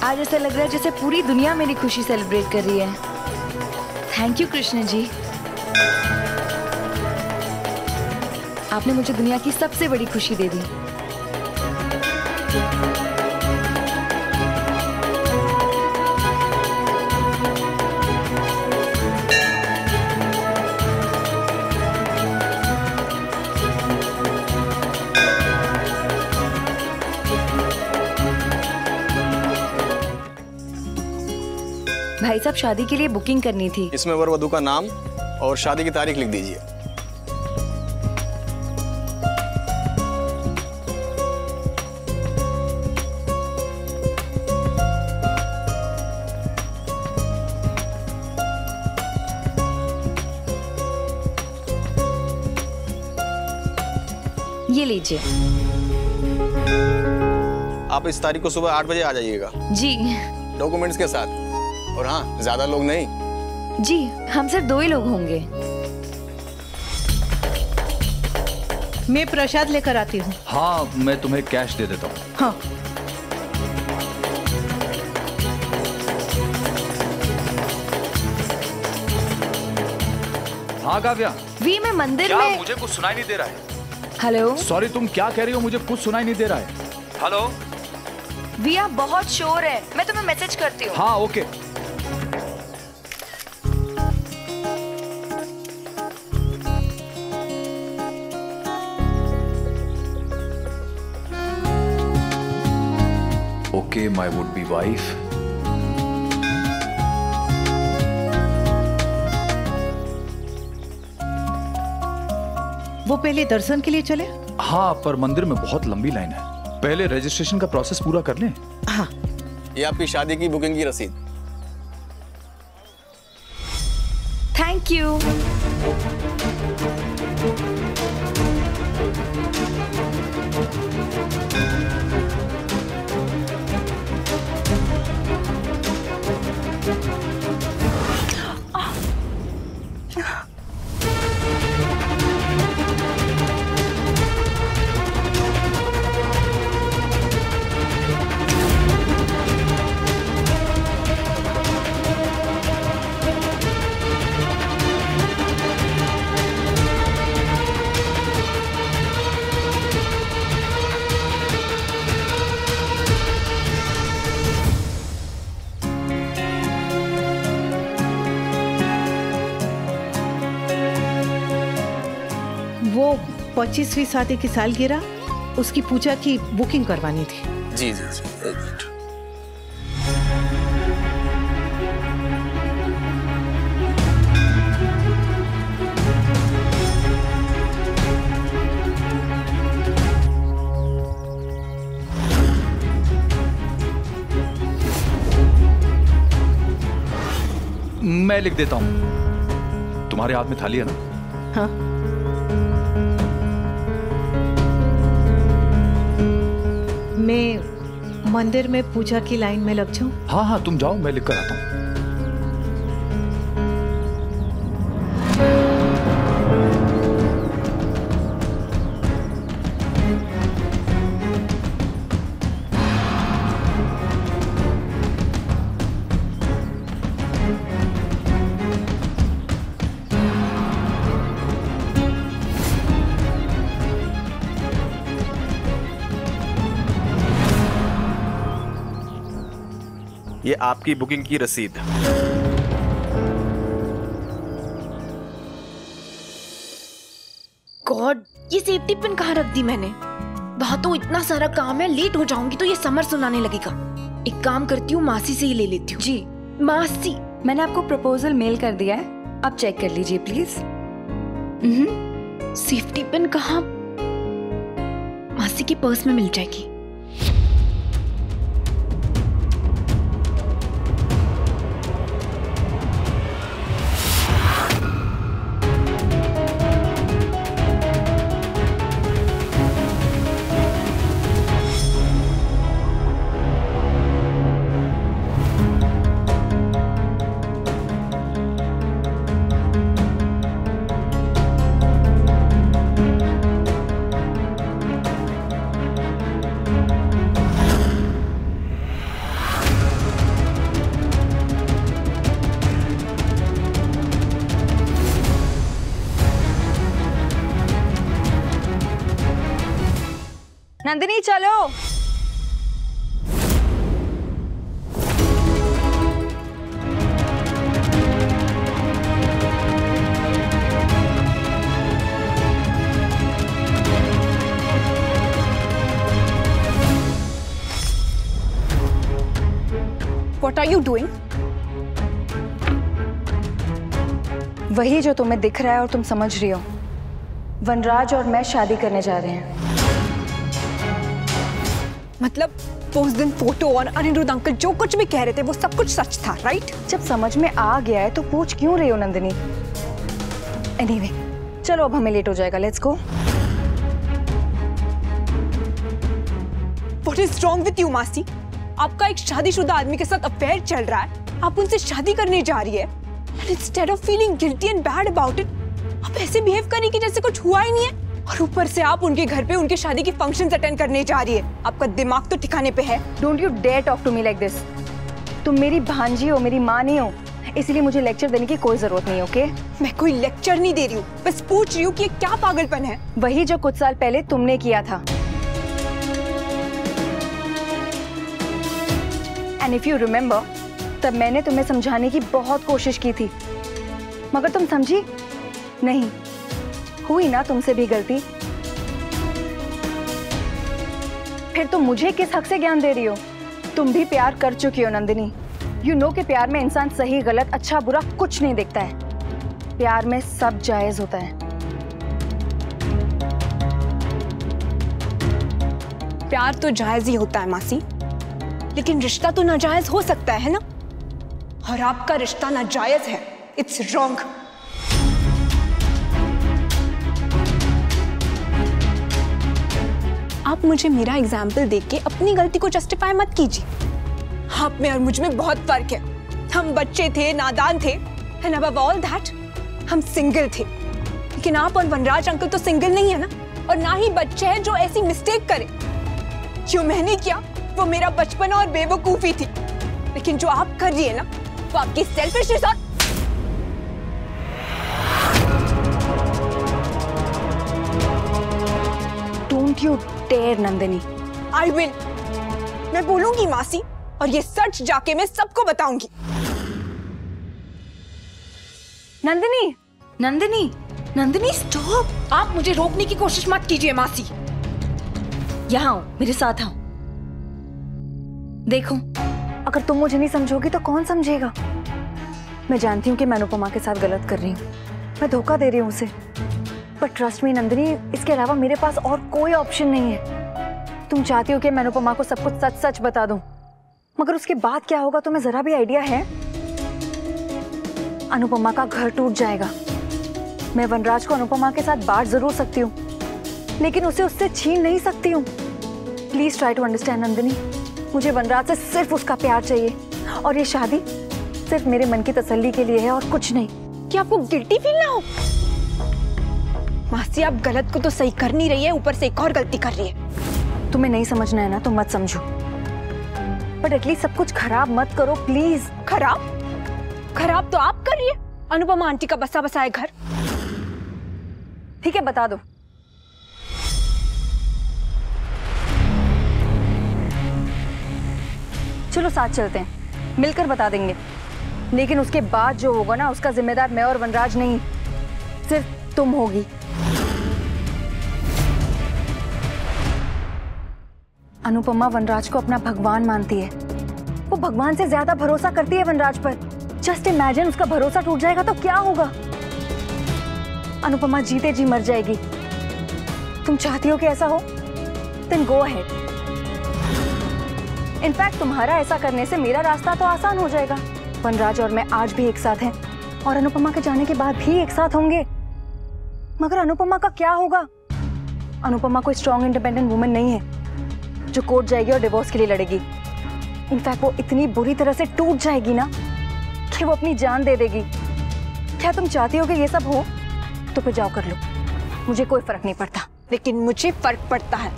आज ऐसा लग रहा है जैसे पूरी दुनिया मेरी खुशी सेलिब्रेट कर रही है। थैंक यू कृष्ण जी, आपने मुझे दुनिया की सबसे बड़ी खुशी दे दी। भाई साहब, शादी के लिए बुकिंग करनी थी। इसमें वर वधू का नाम और शादी की तारीख लिख दीजिए। ये लीजिए। आप इस तारीख को सुबह 8 बजे आ जाइएगा। जी। डॉक्यूमेंट्स के साथ। और हाँ, ज्यादा लोग नहीं। जी, हम सिर्फ 2 ही लोग होंगे। मैं प्रसाद लेकर आती हूँ। हाँ, मैं तुम्हें कैश दे देता हूँ। हाँ। हाँ काव्या। वी, मैं मंदिर क्या में। मुझे कुछ सुनाई नहीं दे रहा है। हेलो। सॉरी, तुम क्या कह रही हो? मुझे कुछ सुनाई नहीं दे रहा है। हेलो। वी, आप बहुत शोर है, मैं तुम्हें मैसेज करती हूँ। हाँ, okay. Okay, my would-be wife. वो पहले दर्शन के लिए चले। हाँ, पर मंदिर में बहुत लंबी लाइन है। पहले रजिस्ट्रेशन का प्रोसेस पूरा कर लें। हाँ। ये आपकी शादी की बुकिंग की रसीद। Thank you. वो 25वीं शादी की सालगिरह, उसकी पूजा की बुकिंग करवानी थी। जी जी जी, एक मिनट। मैं लिख देता हूँ। तुम्हारे हाथ में थाली है ना? हाँ। मैं मंदिर में पूजा की लाइन में लग जाऊं? हाँ हाँ, तुम जाओ, मैं लिख कर आता हूँ। ये आपकी बुकिंग की रसीद। गॉड, ये सेफ्टी पिन कहाँ रख दी मैंने? वहां तो इतना सारा काम है, लेट हो जाऊंगी तो ये समर सुनाने लगेगा। एक काम करती हूँ, मासी से ही ले लेती हूँ। जी मासी, मैंने आपको प्रपोजल मेल कर दिया है, आप चेक कर लीजिए प्लीज। सेफ्टी पिन कहाँ? मासी के पर्स में मिल जाएगी। नंदिनी चलो। What are you doing? वही जो तुम्हें दिख रहा है और तुम समझ रही हो। वनराज और मैं शादी करने जा रहे हैं। मतलब वो उस दिन फोटो और अनिरुद्ध अंकल जो कुछ भी कह रहे थे वो सब कुछ सच था, राइट? जब समझ में आ गया है तो पूछ क्यों रही हो नंदिनी? एनीवे, चलो अब हमें लेट हो जाएगा, let's go. What is wrong with you, मासी? आपका एक शादीशुदा आदमी के साथ अफेयर चल रहा है, आप उनसे शादी करने जा रही है, and instead of feeling guilty and bad about it, आप ऐसे बिहेव करें कि जैसे कुछ हुआ ही नहीं है। और ऊपर से आप उनके घर पे उनके शादी की फंक्शंस अटेंड करने जा रही है। आपका दिमाग तो ठिकाने पे है। Don't you dare talk to me like this. तुम मेरी भांजी हो, मेरी माँ नहीं हो, इसलिए मुझे लेक्चर देने की कोई जरूरत नहीं, ओके? मैं कोई लेक्चर नहीं दे रही हूँ, बस पूछ रही हूँ कि ये क्या पागलपन है। वही जो कुछ साल पहले तुमने किया था। एंड इफ यू रिमेम्बर, तब मैंने तुम्हें समझाने की बहुत कोशिश की थी, मगर तुम समझी नहीं। हुई ना तुमसे भी गलती। फिर तुम मुझे किस हक से ज्ञान दे रही हो? तुम भी प्यार कर चुकी हो नंदिनी। यू नो कि प्यार में इंसान सही गलत अच्छा बुरा कुछ नहीं देखता है। प्यार में सब जायज होता है। प्यार तो जायज ही होता है मासी, लेकिन रिश्ता तो नाजायज हो सकता है ना? और आपका रिश्ता नाजायज है। It's wrong. आप मुझे मेरा एग्जाम्पल देख के अपनी गलती को जस्टिफाई मत कीजिए। आप में और मुझ में बहुत फर्क है। हम बच्चे थे, नादान थे, एंड अबव ऑल दैट हम सिंगल थे। लेकिन आप और वनराज अंकल तो सिंगल नहीं है ना, और ना ही बच्चे हैं जो ऐसी मिस्टेक करे। जो मैंने किया वो मेरा बचपन और बेवकूफी थी, लेकिन जो आप कर रही है ना वो आपकी सेल्फिशनेस और don't you dare Nandini. I will. मैं बोलूंगी मासी, और ये सच जाके मैं सबको बताऊंगी। नंदिनी, नंदिनी, नंदिनी स्टॉप। आप मुझे रोकने की कोशिश मत कीजिए मासी। यहाँ आओ, मेरे साथ आओ। देखो, अगर तुम मुझे नहीं समझोगी तो कौन समझेगा? मैं जानती हूँ कि मैं अनुपमा के साथ गलत कर रही हूँ, मैं धोखा दे रही हूँ उसे, पर ट्रस्ट मी नंदिनी, इसके अलावा मेरे पास और कोई ऑप्शन नहीं है। तुम चाहती हो कि मैं अनुपमा को सब कुछ सच सच बता दूं, मगर उसके बाद क्या होगा तुम्हें जरा भी आइडिया है? अनुपमा का घर टूट जाएगा। मैं वनराज को अनुपमा के साथ बांट जरूर सकती हूँ, लेकिन उसे उससे छीन नहीं सकती हूँ। Please try to understand Nandini. मुझे वनराज से सिर्फ उसका प्यार चाहिए, और ये शादी सिर्फ मेरे मन की तसल्ली के लिए है और कुछ नहीं। क्या आपको गिल्टी फील ना हो? मासी, आप गलत को तो सही कर नहीं रही है, ऊपर से एक और गलती कर रही है। तुम्हें नहीं समझना है ना तो मत समझो, बट एटलीस्ट सब कुछ खराब मत करो प्लीज। खराब? खराब तो आप कर रही है। अनुपमा आंटी का बसा बसाया घर। ठीक है, बता दो। चलो साथ चलते हैं, मिलकर बता देंगे। लेकिन उसके बाद जो होगा ना, उसका जिम्मेदार मैं और वनराज नहीं, सिर्फ तुम होगी। अनुपमा वनराज को अपना भगवान मानती है। वो भगवान से ज्यादा भरोसा करती है वनराज पर। जस्ट इमेजिन, उसका भरोसा टूट जाएगा तो क्या होगा? अनुपमा जीते जी मर जाएगी। तुम चाहती हो कि ऐसा हो? Then go ahead. इनफैक्ट तुम्हारा ऐसा करने से मेरा रास्ता तो आसान हो जाएगा। वनराज और मैं आज भी एक साथ हैं, और अनुपमा के जाने के बाद भी एक साथ होंगे। मगर अनुपमा का क्या होगा? अनुपमा कोई स्ट्रॉन्ग इंडिपेंडेंट वुमन नहीं है जो कोर्ट जाएगी और डिवोर्स के लिए लड़ेगी। इनफैक्ट वो इतनी बुरी तरह से टूट जाएगी ना कि वो अपनी जान दे देगी। क्या तुम चाहती हो कि ये सब हो? तो फिर जाओ कर लो, मुझे कोई फर्क नहीं पड़ता। लेकिन मुझे फर्क पड़ता है।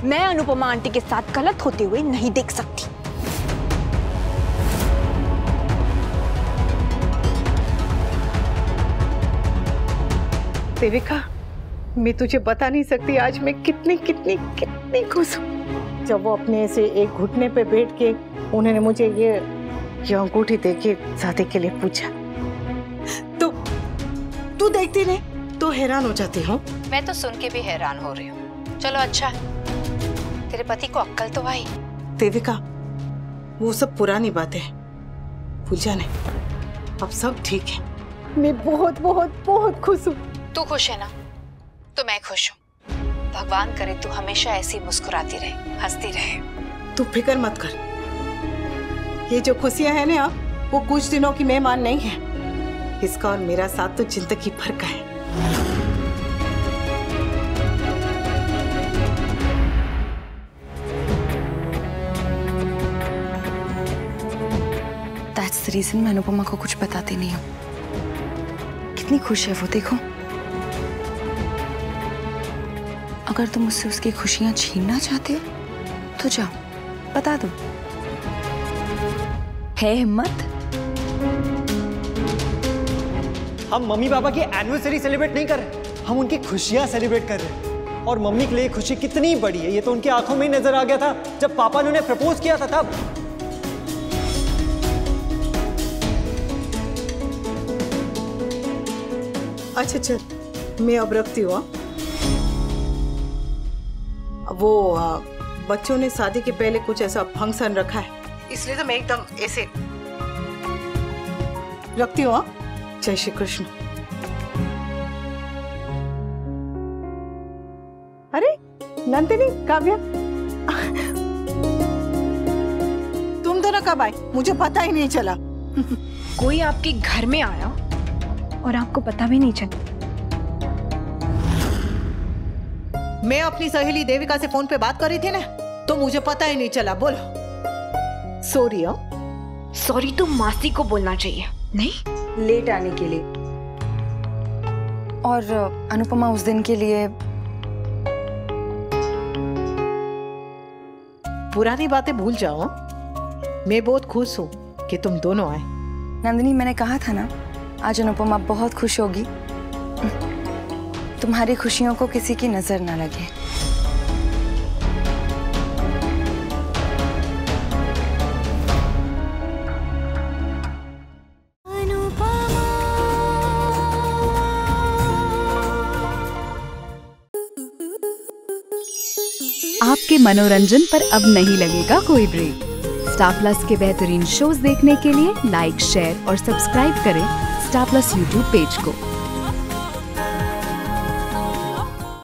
मैं अनुपमा आंटी के साथ गलत होते हुए नहीं देख सकती। देविका, मैं तुझे बता नहीं सकती आज मैं कितनी कितनी कितनी खुश हूँ। जब वो अपने से एक घुटने पे बैठ के उन्होंने मुझे ये अंगूठी दे के शादी के लिए पूछा, तो तू देखती नहीं तो हैरान हो जाती हूँ। मैं तो सुन के भी हैरान हो रही हूँ। चलो अच्छा, तेरे पति को अक्ल तो आई। देविका, वो सब पुरानी बातें भूल जाने, अब सब ठीक है। मैं बहुत बहुत बहुत खुश हूँ। तू खुश है ना, तो मैं खुश हूँ। भगवान करे तू हमेशा ऐसी मुस्कुराती रहे, हंसती रहे। तू फिक्र मत कर, ये जो खुशियां है ना वो कुछ दिनों की मेहमान नहीं है। इसका और मेरा साथ तो जिंदगी भर का है। That's the reason मैं अनुपमा को कुछ बताती नहीं हूँ। कितनी खुश है वो, देखो। अगर तुम मुझसे उसकी खुशियां छीनना चाहते हो तो जाओ, बता दो। है हिम्मत? हम मम्मी पापा की एनिवर्सरी सेलिब्रेट नहीं कर रहे, हम उनकी खुशियां सेलिब्रेट कर रहे हैं। और मम्मी के लिए खुशी कितनी बड़ी है ये तो उनकी आंखों में ही नजर आ गया था जब पापा ने उन्हें प्रपोज किया था तब। अच्छा चल, मैं अब रखती हूँ। वो बच्चों ने शादी के पहले कुछ ऐसा फंक्शन रखा है, इसलिए तो मैं एकदम ऐसे रखती हूँ। जय श्री कृष्ण। अरे नंदिनी, काव्या, तुम दोनों कब आए? मुझे पता ही नहीं चला। कोई आपके घर में आया और आपको पता भी नहीं चला। मैं अपनी सहेली देविका से फोन पे बात कर रही थी ना, तो मुझे पता ही नहीं चला। बोलो। सॉरी। सॉरी तो मासी को बोलना चाहिए, नहीं? लेट आने के लिए। और अनुपमा उस दिन के लिए पुरानी बातें भूल जाओ। मैं बहुत खुश हूँ कि तुम दोनों आए। नंदिनी, मैंने कहा था ना आज अनुपमा बहुत खुश होगी। तुम्हारी खुशियों को किसी की नजर ना लगे। आपके मनोरंजन पर अब नहीं लगेगा कोई ब्रेक। स्टार प्लस के बेहतरीन शोज देखने के लिए लाइक, शेयर और सब्सक्राइब करें स्टार प्लस यूट्यूब पेज को।